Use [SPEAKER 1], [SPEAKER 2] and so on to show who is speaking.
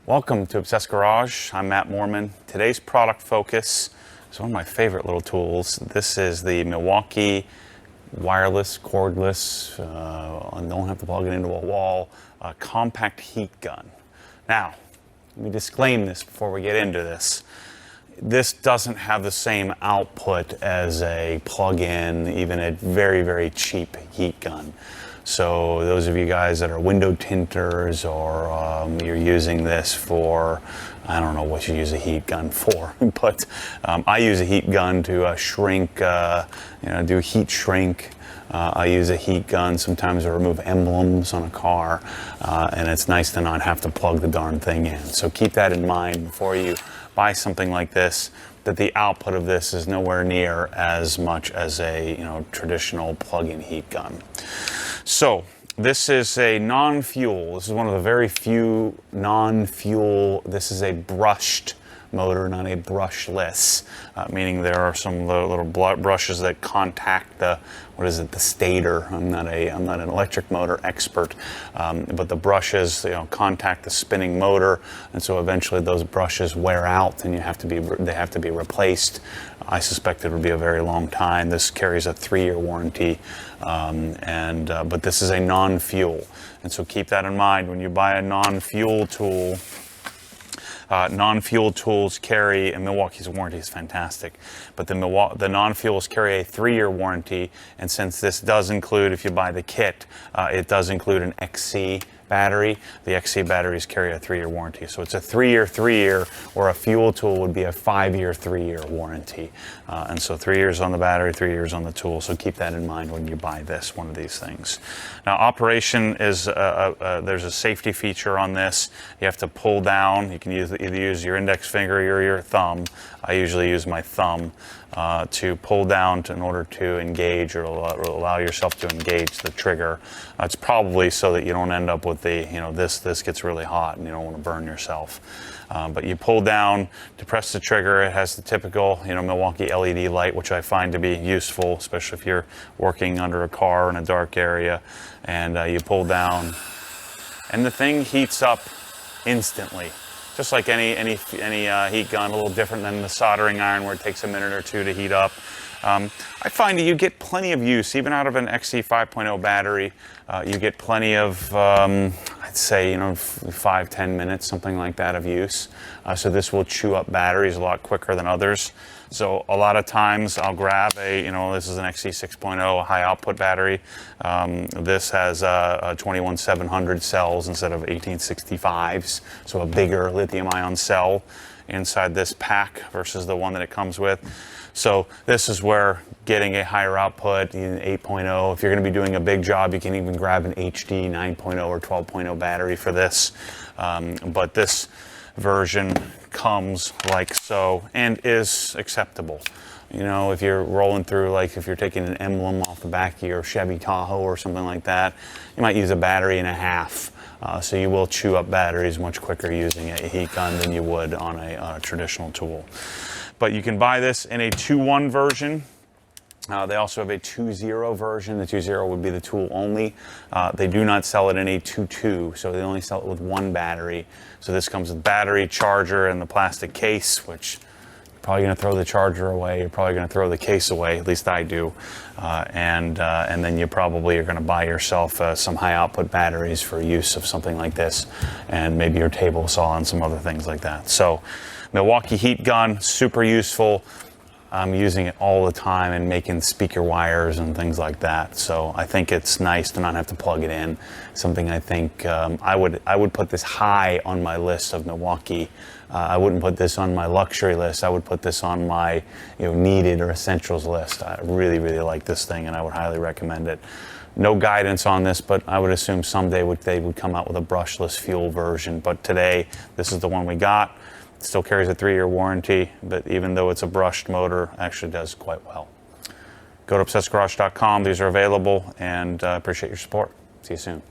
[SPEAKER 1] Welcome to Obsessed Garage. I'm Matt Moorman. Today's product focus is one of my favorite little tools. This is the Milwaukee wireless, cordless, don't have to plug it into a wall, compact heat gun. Now, let me disclaim this before we get into this. This doesn't have the same output as a plug-in, even a very, very cheap heat gun. So those of you guys that are window tinters or you're using this for, I don't know what you use a heat gun for, but I use a heat gun to shrink, do heat shrink. I use a heat gun sometimes to remove emblems on a car, and it's nice to not have to plug the darn thing in. So keep that in mind before you buy something like this, that the output of this is nowhere near as much as a traditional plug-in heat gun. So this is a non-fuel. This is one of the very few non-fuel. This is a brushed motor, not a brushless, meaning there are some little brushes that contact the stator. I'm not an electric motor expert, but the brushes contact the spinning motor, and so eventually those brushes wear out and they have to be replaced. I suspect it would be a very long time. This carries a 3-year warranty, but this is a non-fuel, and so keep that in mind when you buy a non-fuel tool. Non-fuel tools carry, and Milwaukee's warranty is fantastic, but the non-fuels carry a 3-year warranty, and since this does include, if you buy the kit, it does include an XC battery. The XC batteries carry a 3-year warranty, so it's a 3-year, or a fuel tool would be a 5-year, 3-year warranty, and so 3 years on the battery, 3 years on the tool. So keep that in mind when you buy one of these things. Now, operation is there's a safety feature on this. You have to pull down. You can either use your index finger or your thumb. I usually use my thumb to pull down in order to engage or allow yourself to engage the trigger. It's probably so that you don't end up with this gets really hot and you don't want to burn yourself. But you pull down to press the trigger. It has the typical Milwaukee LED light, which I find to be useful, especially if you're working under a car in a dark area. And you pull down, and the thing heats up instantly. Just like any heat gun, a little different than the soldering iron where it takes a minute or two to heat up. I find that you get plenty of use, even out of an XC 5.0 battery. You get plenty of, I'd say, 5-10 minutes, something like that of use. So this will chew up batteries a lot quicker than others. So a lot of times I'll grab this is an XC 6.0 high output battery. This has a 21700 cells instead of 1865s, so a bigger lithium ion cell inside this pack versus the one that it comes with. So this is where getting a higher output, 8.0, if you're going to be doing a big job, you can even grab an HD 9.0 or 12.0 battery for this. But this version comes like so and is acceptable. If you're rolling through, like if you're taking an emblem off the back of your Chevy Tahoe or something like that, you might use a battery and a half. So you will chew up batteries much quicker using a heat gun than you would on a traditional tool. But you can buy this in a 2.1 version. They also have a 2.0 version. The 2.0 would be the tool only. They do not sell it in a 2.2, so they only sell it with one battery. So this comes with battery, charger, and the plastic case, which you're probably going to throw the charger away. You're probably going to throw the case away, at least I do. And then you probably are going to buy yourself some high output batteries for use of something like this, and maybe your table saw and some other things like that. So Milwaukee heat gun, super useful. I'm using it all the time and making speaker wires and things like that. So I think it's nice to not have to plug it in. Something I think I would put this high on my list of Milwaukee. I wouldn't put this on my luxury list. I would put this on my needed or essentials list. I really, really like this thing, and I would highly recommend it. No guidance on this, but I would assume someday they would come out with a brushless fuel version. But today, this is the one we got. It still carries a 3-year warranty, but even though it's a brushed motor, it actually does quite well. Go to obsessedgarage.com. These are available, and I appreciate your support. See you soon.